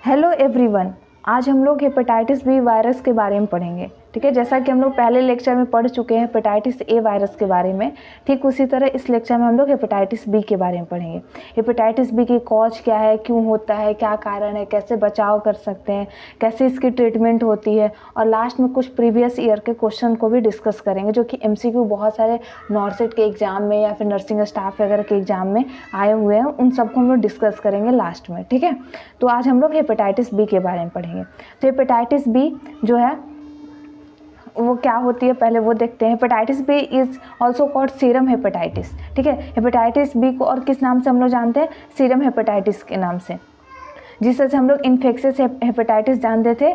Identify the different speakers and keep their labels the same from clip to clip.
Speaker 1: Hello everyone. आज हम लोग हेपेटाइटिस बी वायरस के बारे में पढ़ेंगे। ठीक है, जैसा कि हम लोग पहले लेक्चर में पढ़ चुके हैं हेपेटाइटिस ए वायरस के बारे में, ठीक उसी तरह इस लेक्चर में हम लोग हेपेटाइटिस बी के बारे में पढ़ेंगे। हेपेटाइटिस बी की कॉज क्या है, क्यों होता है, क्या कारण है, कैसे बचाव कर सकते हैं, कैसे इसकी ट्रीटमेंट होती है, और लास्ट में कुछ प्रीवियस ईयर के क्वेश्चन को भी डिस्कस करेंगे जो कि एमसीक्यू बहुत सारे नॉर्सेट के एग्जाम में या फिर नर्सिंग स्टाफ वगैरह के एग्जाम में आए हुए हैं। उन सबको हम लोग डिस्कस करेंगे लास्ट में। ठीक है, तो आज हम लोग हेपेटाइटिस बी के बारे में पढ़ेंगे। तो हेपेटाइटिस बी जो है वो क्या होती है पहले वो देखते हैं। Hepatitis B is also called serum hepatitis. ठीक है, हेपेटाइटिस बी को और किस नाम से हम लोग जानते हैं? सीरम हेपेटाइटिस के नाम से, जिससे हम लोग इन्फेक्शियस हेपेटाइटिस जानते थे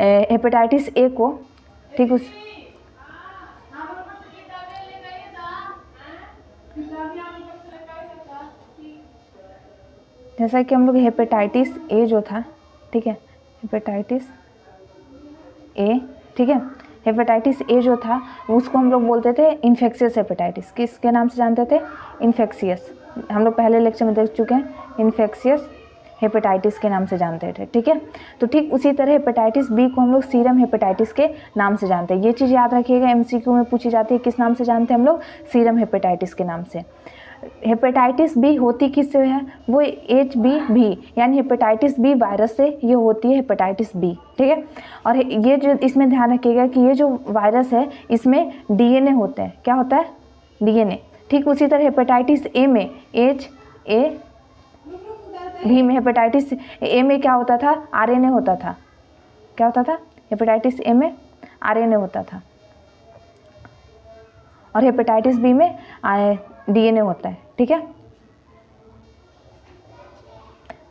Speaker 1: हेपेटाइटिस ए को। ठीक, उस जैसा कि हम लोग हेपेटाइटिस ए जो था, ठीक है, हेपेटाइटिस ए, ठीक है, हेपेटाइटिस ए जो था उसको हम लोग बोलते थे इन्फेक्शियस हेपेटाइटिस। किसके नाम से जानते थे? इन्फेक्शियस। हम लोग पहले लेक्चर में देख चुके हैं, इन्फेक्शियस हेपेटाइटिस के नाम से जानते थे। ठीक है, तो ठीक उसी तरह हेपेटाइटिस बी को हम लोग सीरम हेपेटाइटिस के नाम से जानते हैं। ये चीज़ याद रखिएगा, एमसीक्यू में पूछी जाती है, किस नाम से जानते हैं हम लोग? सीरम हेपेटाइटिस के नाम से। हेपेटाइटिस बी होती किससे है? वो HBV यानी हेपेटाइटिस बी वायरस से ये होती है हेपेटाइटिस बी। ठीक है, और ये जो इसमें ध्यान रखिएगा कि ये जो वायरस है इसमें DNA होते हैं। क्या होता है? DNA। ठीक उसी तरह हेपेटाइटिस ए में HAV में, हेपेटाइटिस ए में क्या होता था? RNA होता था। क्या होता था? हेपेटाइटिस ए में RNA होता था, और हेपेटाइटिस बी में DNA होता है। ठीक है,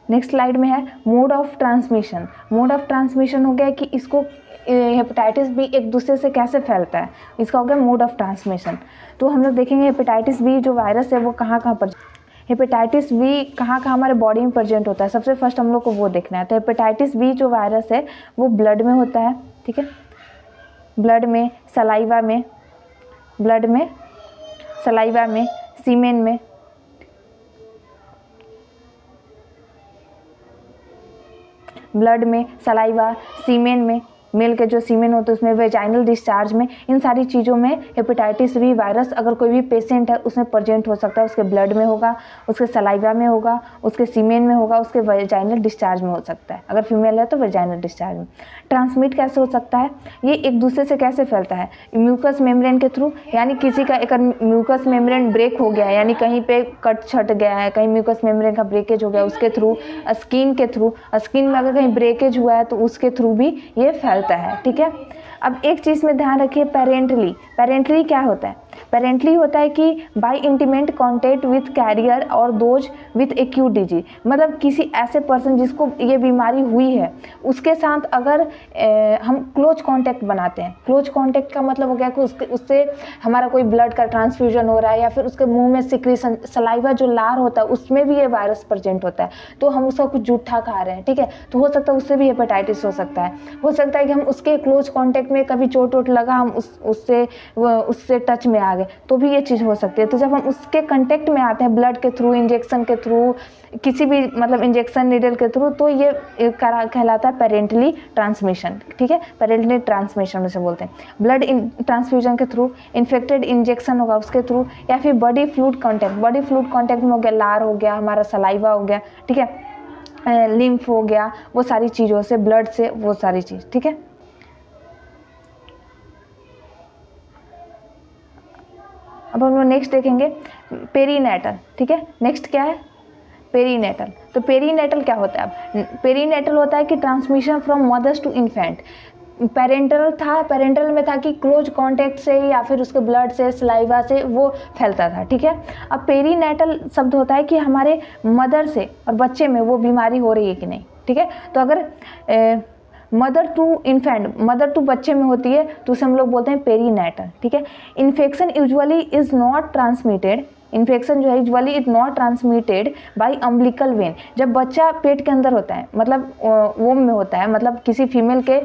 Speaker 1: नेक्स्ट स्लाइड में है mode of transmission. Mode of transmission हो गया कि इसको हेपेटाइटिस बी एक दूसरे से कैसे फैलता है, इसका हो गया मोड ऑफ ट्रांसमिशन। तो हम लोग देखेंगे हेपेटाइटिस बी जो वायरस है वो कहाँ कहाँ पर, हेपेटाइटिस बी कहाँ कहाँ हमारे बॉडी में प्रेजेंट होता है, सबसे फर्स्ट हम लोग को वो देखना है। तो हेपेटाइटिस बी जो वायरस है वो ब्लड में होता है। ठीक है, ब्लड में, सलाइवा में, ब्लड में, सलाइवा में, सीमेन में, ब्लड में, सलाइवा, सीमेन में, मेल के जो सीमेन होते हैं उसमें, वेजाइनल डिस्चार्ज में, इन सारी चीज़ों में हेपेटाइटिस बी वायरस अगर कोई भी पेशेंट है उसमें प्रेजेंट हो सकता है। उसके ब्लड में होगा, उसके सलाइवा में होगा, उसके सीमेन में होगा, उसके वेजाइनल डिस्चार्ज में हो सकता है। अगर फीमेल है तो वेजाइनल डिस्चार्ज में। ट्रांसमिट कैसे हो सकता है? ये एक दूसरे से कैसे फैलता है? म्यूकस मेम्ब्रेन के थ्रू, यानी किसी का एक म्यूकस मेम्ब्रेन ब्रेक हो गया है, यानी कहीं पे कट छट गया है, कहीं म्यूकस मेम्ब्रेन का ब्रेकेज हो गया, उसके थ्रू, स्किन के थ्रू, स्किन में अगर कहीं ब्रेकेज हुआ है तो उसके थ्रू भी ये फैलता है। ठीक है, अब एक चीज़ में ध्यान रखिए, पेरेंटली। पेरेंटली क्या होता है? पेरेंटली होता है कि by intimate contact with carrier और दोज विथ एक्यूट डिजीज, मतलब किसी ऐसे पर्सन जिसको ये बीमारी हुई है उसके साथ अगर हम क्लोज कॉन्टैक्ट बनाते हैं। क्लोज कॉन्टैक्ट का मतलब हो गया कि उससे हमारा कोई ब्लड का ट्रांसफ्यूजन हो रहा है, या फिर उसके मुंह में सिक्रीशन, सलाइवा जो लार होता है उसमें भी ये वायरस प्रेजेंट होता है, तो हम उसका कुछ जूठा खा रहे हैं। ठीक है, तो हो सकता है उससे भी हेपेटाइटिस हो सकता है। हो सकता है कि हम उसके क्लोज कॉन्टैक्ट में कभी चोट वोट लगा, हम उससे टच में आ गए, तो भी ये चीज़ हो सकती है। तो जब हम उसके कांटेक्ट में आते हैं ब्लड के थ्रू, इंजेक्शन के थ्रू, किसी भी मतलब इंजेक्शन नीडल के थ्रू, तो ये कहलाता है पेरेंटली ट्रांसमिशन। ठीक है, पेरेंटली ट्रांसमिशन उसे बोलते हैं। ब्लड ट्रांसफ्यूजन के थ्रू, इन्फेक्टेड इंजेक्शन होगा उसके थ्रू, या फिर body fluid contact. Body fluid contact में हो गया लार हो गया, हमारा सलाइवा हो गया, ठीक है, लिम्फ हो गया, वो सारी चीज़ों से, ब्लड से, वो सारी चीज़। ठीक है, अब हम लोग नेक्स्ट देखेंगे पेरीनेटल। ठीक है, नेक्स्ट क्या है? पेरीनेटल। तो पेरीनेटल क्या होता है? अब पेरीनेटल होता है कि transmission from mothers to infant. Parental था, पेरेंटल में था कि क्लोज कांटेक्ट से या फिर उसके ब्लड से, सलाइवा से वो फैलता था। ठीक है, अब पेरीनेटल शब्द होता है कि हमारे मदर से और बच्चे में वो बीमारी हो रही है कि नहीं। ठीक है, तो अगर mother to infant, mother to बच्चे में होती है तो उसे हम लोग बोलते हैं पेरीनेटल। ठीक है, infection usually is not transmitted, infection जो है usually is not transmitted by umbilical when. जब बच्चा पेट के अंदर होता है, मतलब वोम में होता है, मतलब किसी फीमेल के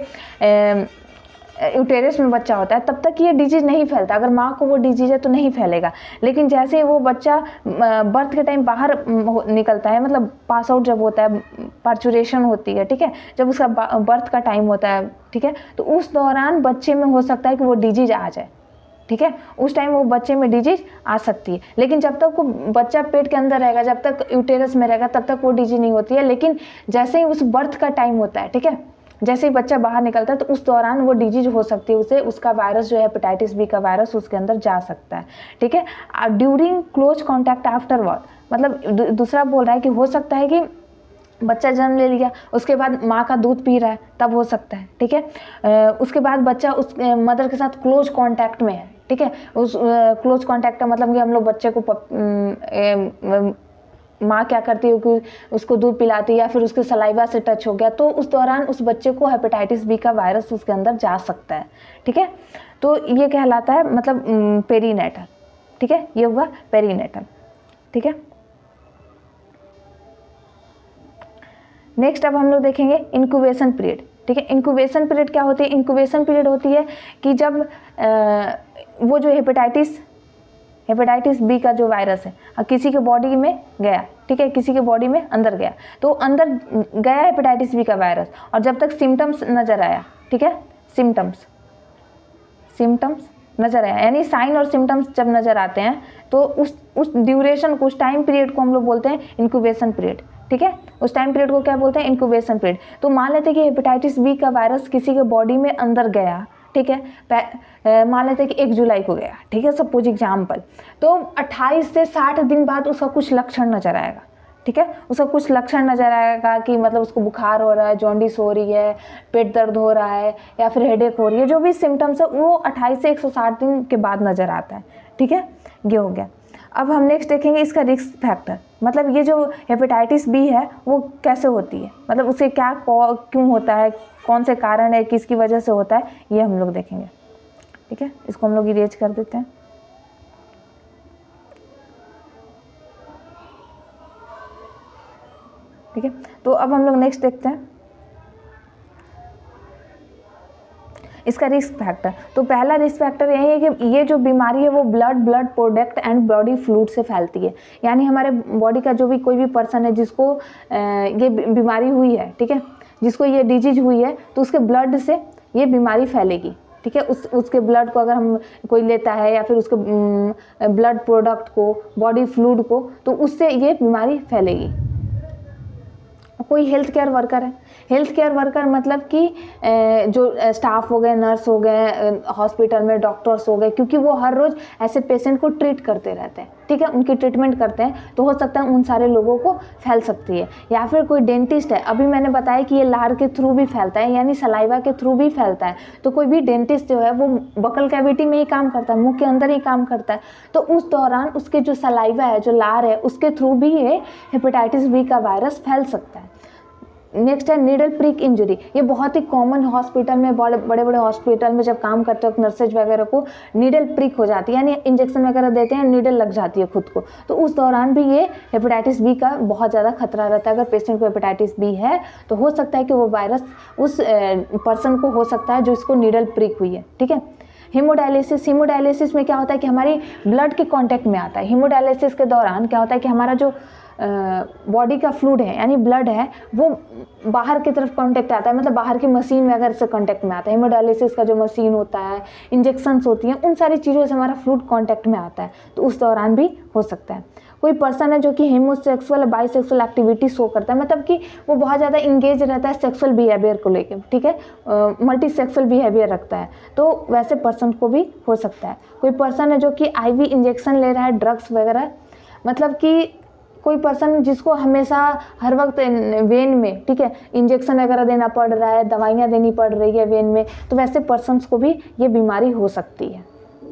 Speaker 1: यूटेरस में बच्चा होता है तब तक ये डिजीज नहीं फैलता। अगर माँ को वो डिजीज है तो नहीं फैलेगा। लेकिन जैसे ही वो बच्चा बर्थ के टाइम बाहर निकलता है, मतलब पास आउट जब होता है, पार्चुरेशन होती है, ठीक है, जब उसका बर्थ का टाइम होता है, ठीक है, तो उस दौरान बच्चे में हो सकता है कि वो डिजीज आ जाए, ठीक है, उस टाइम वो बच्चे में डिजीज आ सकती है। लेकिन जब तक वो बच्चा पेट के अंदर रहेगा, जब तक यूटेरस में रहेगा, तब तक वो डिजीज नहीं होती है। लेकिन जैसे ही उस बर्थ का टाइम होता है, ठीक है, जैसे ही बच्चा बाहर निकलता है तो उस दौरान वो डिजीज हो सकती है, उसे उसका वायरस जो है हेपेटाइटिस बी का वायरस उसके अंदर जा सकता है, ठीक है। During close contact after birth, मतलब दूसरा बोल रहा है कि हो सकता है कि बच्चा जन्म ले लिया, उसके बाद माँ का दूध पी रहा है, तब हो सकता है, ठीक है। उसके बाद बच्चा उस मदर के साथ क्लोज कॉन्टैक्ट में है, ठीक है, उस क्लोज कॉन्टैक्ट का मतलब कि हम लोग बच्चे को माँ क्या करती है कि उसको दूध पिलाती है या फिर उसके सलाइवा से टच हो गया, तो उस दौरान उस बच्चे को हेपेटाइटिस बी का वायरस उसके अंदर जा सकता है, ठीक है। तो ये कहलाता है मतलब पेरीनेटल, ठीक है, ये हुआ पेरीनेटल, ठीक है। नेक्स्ट अब हम लोग देखेंगे इंक्यूबेशन पीरियड, ठीक है। इंक्यूबेशन पीरियड क्या होती है? इंक्यूबेशन पीरियड होती है कि जब वो जो हेपेटाइटिस बी का जो वायरस है किसी के बॉडी में गया, ठीक है, किसी के बॉडी में अंदर गया, तो अंदर गया हेपेटाइटिस बी का वायरस, और जब तक सिम्टम्स नज़र आया, ठीक है, सिम्टम्स नज़र आया, यानी साइन और सिम्टम्स जब नज़र आते हैं तो उस ड्यूरेशन को, उस टाइम पीरियड को हम लोग बोलते हैं इंक्यूबेशन पीरियड, ठीक है। उस टाइम पीरियड को क्या बोलते हैं? Incubation period. तो मान लेते हैं कि हेपेटाइटिस बी का वायरस किसी के बॉडी में अंदर गया, ठीक है, मान लेते हैं कि 1 जुलाई को गया, ठीक है, सपोज एग्जाम्पल, तो 28 से 60 दिन बाद उसका कुछ लक्षण नजर आएगा, ठीक है, उसका कुछ लक्षण नजर आएगा कि मतलब उसको बुखार हो रहा है, जॉन्डिस हो रही है, पेट दर्द हो रहा है या फिर हेडेक हो रही है, जो भी सिम्टम्स है वो 28 से 160 दिन के बाद नजर आता है, ठीक है, ये हो गया। अब हम नेक्स्ट देखेंगे इसका रिस्क फैक्टर, मतलब ये जो हेपेटाइटिस बी है वो कैसे होती है, मतलब उसे क्या क्यों होता है, कौन से कारण है, किसकी वजह से होता है, ये हम लोग देखेंगे, ठीक है। इसको हम लोग इरेज कर देते हैं, ठीक है। तो अब हम लोग नेक्स्ट देखते हैं इसका रिस्क फैक्टर। तो पहला रिस्क फैक्टर यही है कि ये जो बीमारी है वो blood product and body fluid से फैलती है, यानी हमारे बॉडी का जो भी कोई भी पर्सन है जिसको ये बीमारी हुई है, ठीक है, जिसको ये डिजीज हुई है, तो उसके ब्लड से ये बीमारी फैलेगी, ठीक है। उसके ब्लड को अगर हम कोई लेता है या फिर उसके ब्लड प्रोडक्ट को, बॉडी फ्लूइड को, तो उससे ये बीमारी फैलेगी। कोई हेल्थ केयर वर्कर है, हेल्थ केयर वर्कर मतलब कि जो स्टाफ हो गए, नर्स हो गए हॉस्पिटल में, डॉक्टर्स हो गए, क्योंकि वो हर रोज़ ऐसे पेशेंट को ट्रीट करते रहते हैं, ठीक है, उनकी ट्रीटमेंट करते हैं, तो हो सकता है उन सारे लोगों को फैल सकती है। या फिर कोई डेंटिस्ट है, अभी मैंने बताया कि ये लार के थ्रू भी फैलता है, यानी सलाइवा के थ्रू भी फैलता है, तो कोई भी डेंटिस्ट जो है वो बकल कैविटी में ही काम करता है, मुंह के अंदर ही काम करता है, तो उस दौरान उसके जो सलाइवा है, जो लार है, उसके थ्रू भी ये हेपेटाइटिस बी का वायरस फैल सकता है। नेक्स्ट है नीडल प्रिक इंजरी, ये बहुत ही कॉमन हॉस्पिटल में, बड़े बड़े हॉस्पिटल में जब काम करते वक्त नर्सेज वगैरह को नीडल प्रिक हो जाती है, यानी इंजेक्शन वगैरह देते हैं, नीडल लग जाती है खुद को, तो उस दौरान भी ये हेपेटाइटिस बी का बहुत ज़्यादा खतरा रहता है। अगर पेशेंट को हेपेटाइटिस बी है तो हो सकता है कि वो वायरस उस पर्सन को हो सकता है जो इसको नीडल प्रिक हुई है, ठीक है। हीमोडायलिसिस में क्या होता है कि हमारी ब्लड के कांटेक्ट में आता है। हीमोडायलिसिस के दौरान क्या होता है कि हमारा जो बॉडी का फ्लूइड है, यानी ब्लड है, वो बाहर की तरफ कांटेक्ट आता है, मतलब बाहर की मशीन वगैरह से कांटेक्ट में आता है। हीमोडायलिसिस का जो मशीन होता है, इंजेक्शंस होती हैं, उन सारी चीज़ों से हमारा फ्लूइड कांटेक्ट में आता है, तो उस दौरान भी हो सकता है। कोई पर्सन है जो कि हेमोसेक्सुअल बाइसेक्सुअल एक्टिविटी शो करता है, मतलब कि वो बहुत ज़्यादा इंगेज रहता है सेक्सुअल बिहेवियर को लेकर, ठीक है, मल्टी सेक्सुअल बिहेवियर रखता है, तो वैसे पर्सन को भी हो सकता है। कोई पर्सन है जो कि आईवी इंजेक्शन ले रहा है, ड्रग्स वगैरह, मतलब कि कोई पर्सन जिसको हमेशा हर वक्त वेन में, ठीक है, इंजेक्शन वगैरह देना पड़ रहा है, दवाइयाँ देनी पड़ रही है वेन में, तो वैसे पर्सन्स को भी ये बीमारी हो सकती है,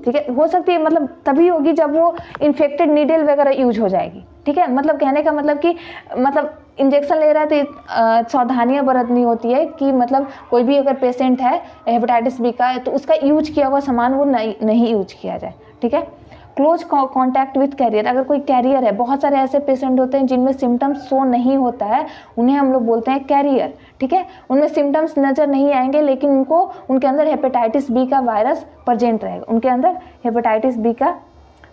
Speaker 1: ठीक है, हो सकती है, मतलब तभी होगी जब वो इन्फेक्टेड नीडल वगैरह यूज हो जाएगी, ठीक है। मतलब कहने का मतलब कि मतलब इंजेक्शन ले रहा है तो सावधानियाँ बरतनी होती है कि मतलब कोई भी अगर पेशेंट है हेपेटाइटिस बी का, तो उसका यूज किया हुआ सामान वो नहीं यूज किया जाए, ठीक है। क्लोज कॉन्टैक्ट विथ कैरियर, अगर कोई कैरियर है, बहुत सारे ऐसे पेशेंट होते हैं जिनमें सिम्टम्स शो नहीं होता है, उन्हें हम लोग बोलते हैं कैरियर, ठीक है। उनमें सिम्टम्स नज़र नहीं आएंगे लेकिन उनके अंदर हेपेटाइटिस बी का वायरस प्रेजेंट रहेगा, उनके अंदर हेपेटाइटिस बी का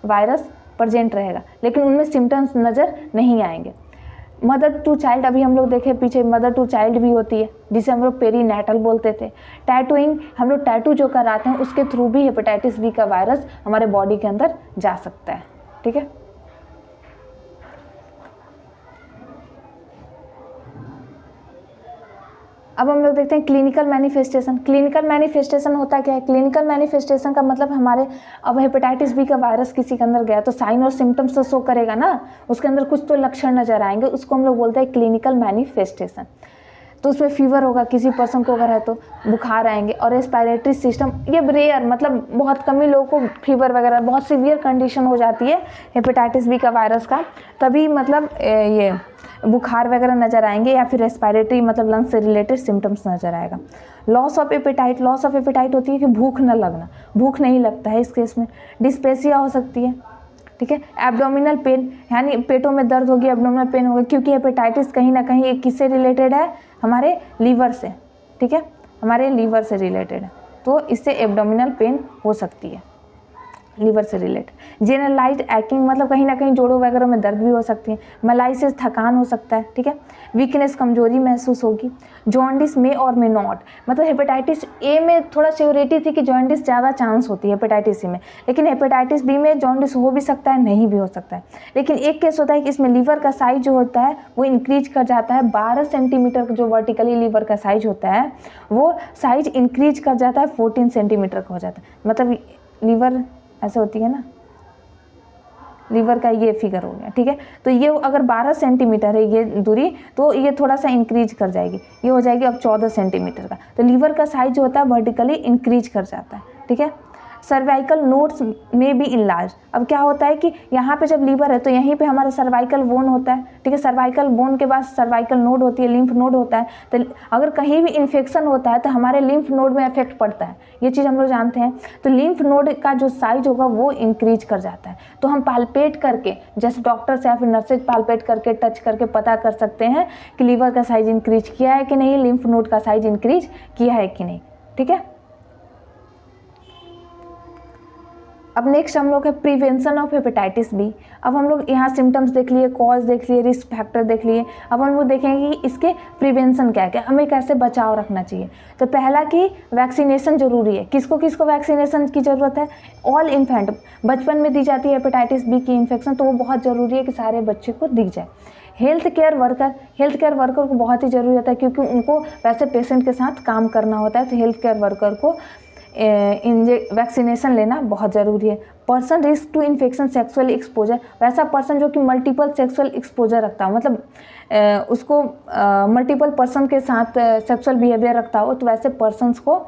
Speaker 1: वायरस प्रेजेंट रहेगा लेकिन उनमें सिम्टम्स नज़र नहीं आएंगे। मदर टू चाइल्ड, अभी हम लोग देखे पीछे मदर टू चाइल्ड भी होती है जिसे हम लोग पेरीनेटल बोलते थे। टैटूइंग, हम लोग टैटू जो कराते हैं उसके थ्रू भी हेपेटाइटिस बी का वायरस हमारे बॉडी के अंदर जा सकता है, ठीक है। अब हम लोग देखते हैं क्लिनिकल मैनिफेस्टेशन। क्लिनिकल मैनिफेस्टेशन होता क्या है? क्लिनिकल मैनिफेस्टेशन का मतलब हमारे, अब हेपेटाइटिस बी का वायरस किसी के अंदर गया तो साइन और सिम्टम्स तो शो करेगा ना, उसके अंदर कुछ तो लक्षण नजर आएंगे, उसको हम लोग बोलते हैं क्लिनिकल मैनिफेस्टेशन। तो उसमें फीवर होगा, किसी पर्सन को अगर है तो बुखार आएंगे, और रेस्पिरेटरी सिस्टम, ये रेयर, मतलब बहुत कम ही लोगों को फीवर वगैरह, बहुत सीवियर कंडीशन हो जाती है हेपेटाइटिस बी का वायरस का, तभी मतलब ये बुखार वगैरह नज़र आएंगे, या फिर रेस्पिरेटरी मतलब लंग्स से रिलेटेड सिम्टम्स नज़र आएगा। Loss of appetite, loss of appetite होती है कि भूख न लगना, भूख नहीं लगता है इस केस में। डिस्पेसिया हो सकती है, ठीक है। एब्डोमिनल पेन, यानी पेटों में दर्द होगी, एब्डोमिनल पेन होगा, क्योंकि हेपेटाइटिस कहीं ना कहीं एक किससे रिलेटेड है? हमारे लीवर से, ठीक है, हमारे लीवर से रिलेटेड है, तो इससे एब्डोमिनल पेन हो सकती है, लीवर से रिलेटेड। जेनरलाइज्ड एक्टिंग, मतलब कहीं ना कहीं जोड़ों वगैरह में दर्द भी हो सकती है। मेलाइसिस, थकान हो सकता है, ठीक है। वीकनेस, कमजोरी महसूस होगी। जॉन्डिस में और में नॉट, मतलब हेपेटाइटिस ए में थोड़ा श्योरिटी थी कि जॉन्डिस ज़्यादा चांस होती है हेपेटाइटिस सी में, लेकिन हेपेटाइटिस बी में जॉन्डिस हो भी सकता है, नहीं भी हो सकता है। लेकिन एक केस होता है कि इसमें लीवर का साइज जो होता है वो इंक्रीज कर जाता है, 12 सेंटीमीटर का जो वर्टिकली लीवर का साइज होता है वो साइज इंक्रीज कर जाता है, 14 सेंटीमीटर का हो जाता है। मतलब लीवर ऐसे होती है ना, लीवर का ये फिगर हो गया, ठीक है। तो ये अगर 12 सेंटीमीटर है ये दूरी, तो ये थोड़ा सा इंक्रीज कर जाएगी, ये हो जाएगी अब 14 सेंटीमीटर का। तो लीवर का साइज जो होता है वर्टिकली इंक्रीज कर जाता है, ठीक है। सर्वाइकल नोड्स में भी इनलार्ज, अब क्या होता है कि यहाँ पे जब लीवर है तो यहीं पे हमारा सर्वाइकल बोन होता है, ठीक है। सर्वाइकल बोन के बाद सर्वाइकल नोड होती है, लिम्फ नोड होता है। तो अगर कहीं भी इन्फेक्शन होता है तो हमारे लिम्फ नोड में इफेक्ट पड़ता है, ये चीज़ हम लोग जानते हैं। तो लिम्फ नोड का जो साइज होगा वो इंक्रीज कर जाता है। तो हम पालपेट करके, जैसे डॉक्टर्स या फिर नर्सेज पालपेट करके, टच करके पता कर सकते हैं कि लीवर का साइज इंक्रीज किया है कि नहीं, लिम्फ नोड का साइज इंक्रीज किया है कि नहीं, ठीक है। अब नेक्स्ट हम लोग है प्रिवेंशन ऑफ हेपेटाइटिस बी। अब हम लोग यहाँ सिम्टम्स देख लिए, कॉज देख लिए, रिस्क फैक्टर देख लिए। अब हम लोग देखेंगे कि इसके प्रिवेंशन क्या है, हमें कैसे बचाव रखना चाहिए। तो पहला कि वैक्सीनेशन जरूरी है। किसको किसको वैक्सीनेशन की ज़रूरत है? ऑल इन्फेंट, बचपन में दी जाती है हेपेटाइटिस बी की इन्फेक्शन, तो वो बहुत ज़रूरी है कि सारे बच्चे को दी जाए। हेल्थ केयर वर्कर को बहुत ही ज़रूरी होता है, क्योंकि उनको वैसे पेशेंट के साथ काम करना होता है, तो हेल्थ केयर वर्कर को वैक्सीनेशन लेना बहुत ज़रूरी है। Person risk to infection sexual exposure, वैसा पर्सन जो कि मल्टीपल सेक्सुअल एक्सपोजर रखता हो, मतलब उसको मल्टीपल पर्सन के साथ सेक्सुअल बिहेवियर रखता हो, तो वैसे पर्सन्स को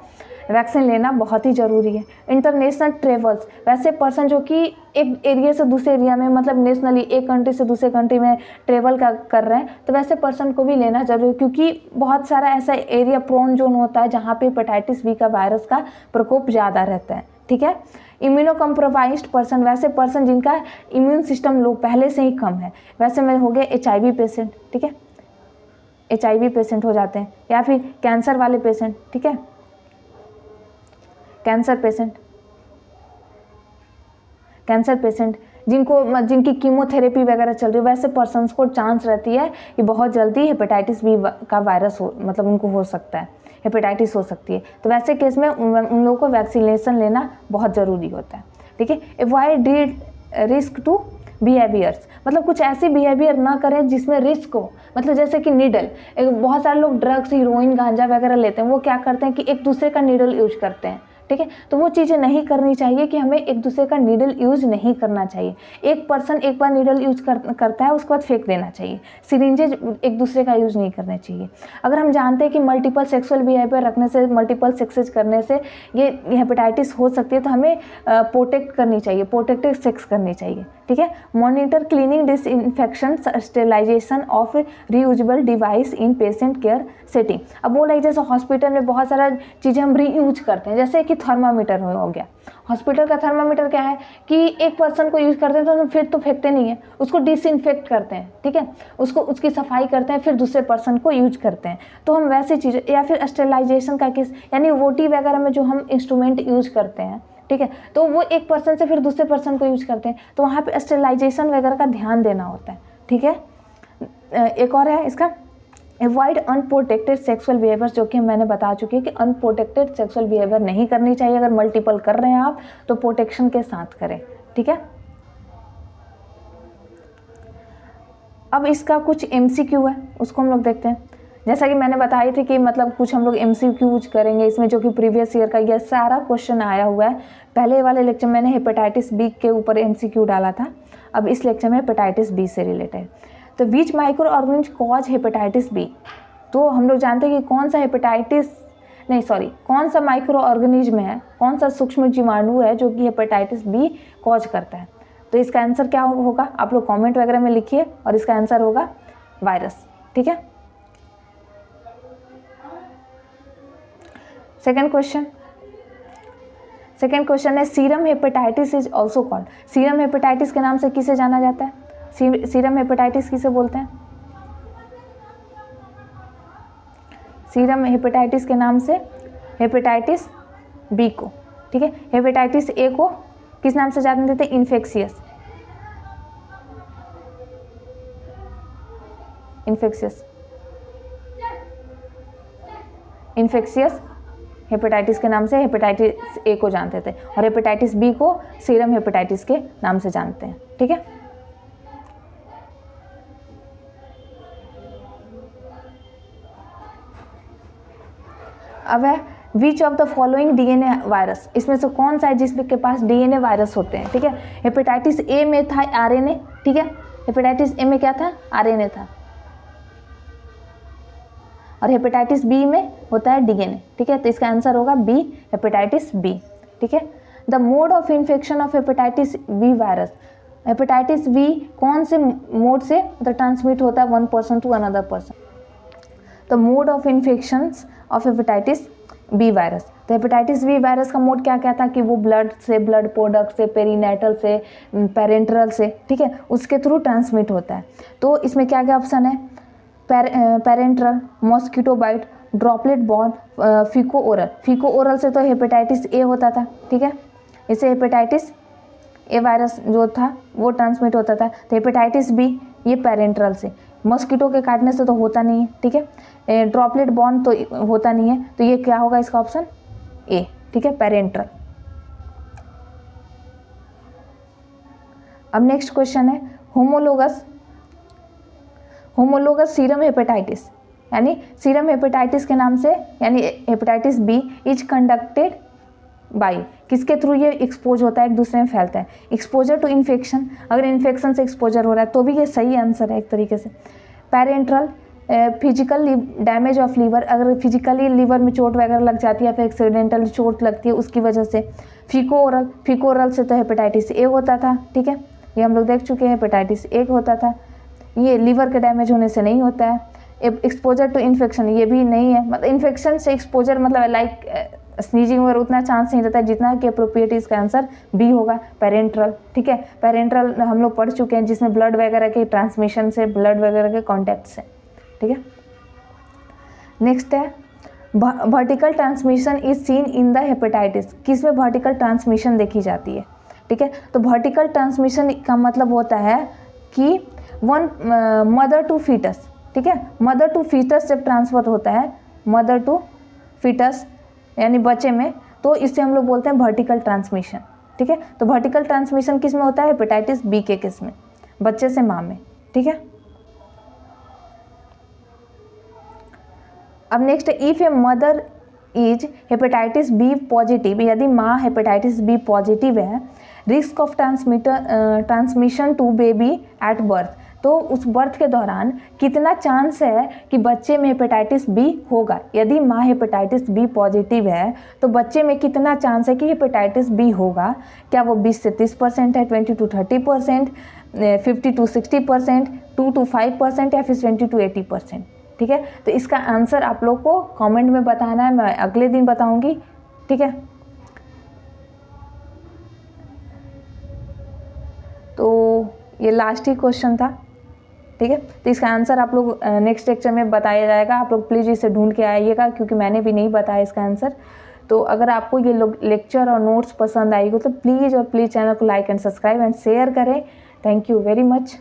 Speaker 1: वैक्सीन लेना बहुत ही ज़रूरी है। इंटरनेशनल ट्रेवल्स, वैसे पर्सन जो कि एक एरिया से दूसरे एरिया में, मतलब नेशनली एक कंट्री से दूसरे कंट्री में ट्रेवल कर रहे हैं, तो वैसे पर्सन को भी लेना जरूरी है, क्योंकि बहुत सारा ऐसा एरिया प्रोन जोन होता है जहाँ पे हेपेटाइटिस बी का वायरस का प्रकोप ज़्यादा रहता है, ठीक है। इम्यूनो कम्प्रोमाइज्ड पर्सन, वैसे पर्सन जिनका इम्यून सिस्टम लो पहले से ही कम है, वैसे में हो गए HIV पेशेंट, ठीक है, HIV पेशेंट हो जाते हैं, या फिर कैंसर वाले पेशेंट, ठीक है, कैंसर पेशेंट जिनकी कीमोथेरेपी वगैरह चल रही है, वैसे पर्सन्स को चांस रहती है कि बहुत जल्दी हेपेटाइटिस बी का वायरस हो, मतलब उनको हो सकता है, हेपेटाइटिस हो सकती है। तो वैसे केस में उन लोगों को वैक्सीनेशन लेना बहुत ज़रूरी होता है, ठीक है। अवॉइड रिस्क टू बिहेवियर्स, मतलब कुछ ऐसी बिहेवियर ना करें जिसमें रिस्क हो, मतलब जैसे कि नीडल, बहुत सारे लोग ड्रग्स, हीरोइन, गांजा वगैरह लेते हैं, वो क्या करते हैं कि एक दूसरे का नीडल यूज करते हैं, ठीक है। तो वो चीज़ें नहीं करनी चाहिए कि हमें एक दूसरे का नीडल यूज नहीं करना चाहिए। एक पर्सन एक बार नीडल यूज करता है, उसके बाद फेंक देना चाहिए। सिरिंजेज एक दूसरे का यूज नहीं करना चाहिए। अगर हम जानते हैं कि मल्टीपल सेक्सुअल बिहेवियर रखने से, मल्टीपल सेक्सेज करने से ये हेपेटाइटिस हो सकती है, तो हमें प्रोटेक्ट करनी चाहिए, प्रोटेक्टिव सेक्स करनी चाहिए, ठीक है। Monitor cleaning, disinfection, sterilisation of reusable device in patient care setting. अब बोला है जैसे हॉस्पिटल में बहुत सारा चीज़ें हम रीयूज करते हैं, जैसे कि थर्मामीटर हो गया। हॉस्पिटल का थर्मामीटर क्या है कि एक पर्सन को यूज़ करते हैं तो फिर तो फेंकते नहीं है, उसको डिसइंफेक्ट करते हैं, ठीक है, उसको उसकी सफाई करते हैं, फिर दूसरे पर्सन को यूज करते हैं। तो हम वैसी चीज़ें, या फिर स्टेरिलाइजेशन का केस, यानी ओटी वगैरह में जो हम इंस्ट्रूमेंट यूज करते हैं, ठीक है, तो वो एक पर्सन से फिर दूसरे पर्सन को यूज करते हैं, तो वहाँ पे स्टेरिलाइजेशन वगैरह का ध्यान देना होता है, ठीक है। एक और है इसका, अवॉइड अनप्रोटेक्टेड सेक्सुअल बिहेवियर, जो कि मैंने बता चुकी है कि अनप्रोटेक्टेड सेक्सुअल बिहेवियर नहीं करनी चाहिए। अगर मल्टीपल कर रहे हैं आप तो प्रोटेक्शन के साथ करें, ठीक है। अब इसका कुछ MCQ है, उसको हम लोग देखते हैं। जैसा कि मैंने बताई थी कि मतलब कुछ हम लोग MCQ करेंगे इसमें, जो कि प्रीवियस ईयर का ये सारा क्वेश्चन आया हुआ है। पहले वाले लेक्चर मैंने हेपेटाइटिस बी के ऊपर MCQ डाला था, अब इस लेक्चर में हेपेटाइटिस बी से रिलेटेड। तो which micro organism cause hepatitis B, तो हम लोग जानते हैं कि कौन सा माइक्रो ऑर्गेनिज्म है, कौन सा सूक्ष्म जीवाणु है जो कि हेपेटाइटिस बी कॉज करता है। तो इसका आंसर क्या होगा, आप लोग कमेंट वगैरह में लिखिए, और इसका आंसर होगा वायरस, ठीक है। सेकेंड क्वेश्चन है serum hepatitis is also called, serum hepatitis के नाम से किसे जाना जाता है, सीरम हेपेटाइटिस किसे बोलते हैं, सीरम हेपेटाइटिस के नाम से हेपेटाइटिस बी को, ठीक है। हेपेटाइटिस ए को किस नाम से जानते थे, इन्फेक्शियस हेपेटाइटिस के नाम से हेपेटाइटिस ए को जानते थे, और हेपेटाइटिस बी को सीरम हेपेटाइटिस के नाम से जानते हैं, ठीक है। अब है which of the following DNA virus, इसमें से कौन सा है जिसमें के पास DNA वायरस होते हैं, ठीक है। हेपेटाइटिस ए में था RNA, ठीक है, हेपेटाइटिस ए में क्या था, RNA था, और हेपेटाइटिस बी में होता है DNA, ठीक है। तो इसका आंसर होगा बी, हेपेटाइटिस बी, ठीक है। The mode of infection of hepatitis B virus, hepatitis B कौन से मोड से मतलब ट्रांसमिट होता है, one person to another person. तो mode of infection of hepatitis B virus, तो हेपेटाइटिस बी वायरस का मोड क्या क्या था कि वो ब्लड से, ब्लड प्रोडक्ट से, पेरीनेटल से, पेरेंट्रल से, ठीक है, उसके थ्रू ट्रांसमिट होता है। तो इसमें क्या क्या ऑप्शन है, parenteral, mosquito bite, droplet borne, feco oral. Feco oral से तो हेपेटाइटिस ए होता था, ठीक है, इससे हेपेटाइटिस ए वायरस जो था वो ट्रांसमिट होता था। तो हेपेटाइटिस बी ये पेरेंट्रल से, मॉस्किटो के काटने से तो होता नहीं है, ठीक है, ड्रॉपलेट बॉर्न तो होता नहीं है, तो ये क्या होगा इसका ऑप्शन ए, ठीक है, पेरेंट्रल। अब नेक्स्ट क्वेश्चन है होमोलोगस सीरम हेपेटाइटिस, यानी सीरम हेपेटाइटिस के नाम से, यानी hepatitis B is conducted by, किसके थ्रू ये एक्सपोज होता है, एक दूसरे में फैलता है, एक्सपोजर टू इन्फेक्शन, अगर इन्फेक्शन से एक्सपोजर हो रहा है तो भी ये सही आंसर है एक तरीके से। Parenteral, physical damage of liver, अगर फिजिकली लीवर में चोट वगैरह लग जाती है, फिर एक्सीडेंटल चोट लगती है उसकी वजह से। फीको ओरल से तो हेपेटाइटिस ए होता था, ठीक है, ये हम लोग देख चुके हैं, हेपेटाइटिस ए होता था, ये लीवर के डैमेज होने से नहीं होता है। एक्सपोजर टू इन्फेक्शन ये भी नहीं है, मतलब इन्फेक्शन से एक्सपोजर मतलब लाइक स्नीजिंग वगैरह उतना चांस नहीं रहता है जितना कि अप्रोप्रिएट इसका आंसर बी होगा, पेरेंट्रल, ठीक है। पेरेंट्रल हम लोग पढ़ चुके हैं, जिसमें ब्लड वगैरह के ट्रांसमिशन से, ब्लड वगैरह के कॉन्टैक्ट से, ठीक है। नेक्स्ट है vertical transmission is seen in the hepatitis, किसमें वर्टिकल ट्रांसमिशन देखी जाती है, ठीक है। तो वर्टिकल ट्रांसमिशन का मतलब होता है कि वन मदर टू फीटस, ठीक है, मदर टू फीटस जब ट्रांसफर होता है, मदर टू फीटस यानी बच्चे में, तो इससे हम लोग बोलते हैं वर्टिकल ट्रांसमिशन, ठीक है। तो वर्टिकल ट्रांसमिशन किस में होता है, हेपेटाइटिस बी के केस में, बच्चे से माँ में, ठीक है। अब नेक्स्ट है if a mother is hepatitis B positive, यदि माँ हेपेटाइटिस बी पॉजिटिव है, risk of transmission to baby at birth, तो उस बर्थ के दौरान कितना चांस है कि बच्चे में हेपेटाइटिस बी होगा। यदि माँ हेपेटाइटिस बी पॉजिटिव है तो बच्चे में कितना चांस है कि हेपेटाइटिस बी होगा। क्या वो 20 से 30% है, 20 to 30%, 50 to 60%, 2 to 5% या फिर 20 to 80%। ठीक है, तो इसका आंसर आप लोग को कमेंट में बताना है, मैं अगले दिन बताऊंगी। ठीक है, तो ये लास्ट ही क्वेश्चन था। ठीक है, तो इसका आंसर आप लोग नेक्स्ट लेक्चर में बताया जाएगा। आप लोग प्लीज़ इसे ढूंढ के आइएगा क्योंकि मैंने भी नहीं बताया इसका आंसर। तो अगर आपको ये लोग लेक्चर और नोट्स पसंद आएगी तो प्लीज़ और प्लीज़ चैनल को like and subscribe and share करें। Thank you very much.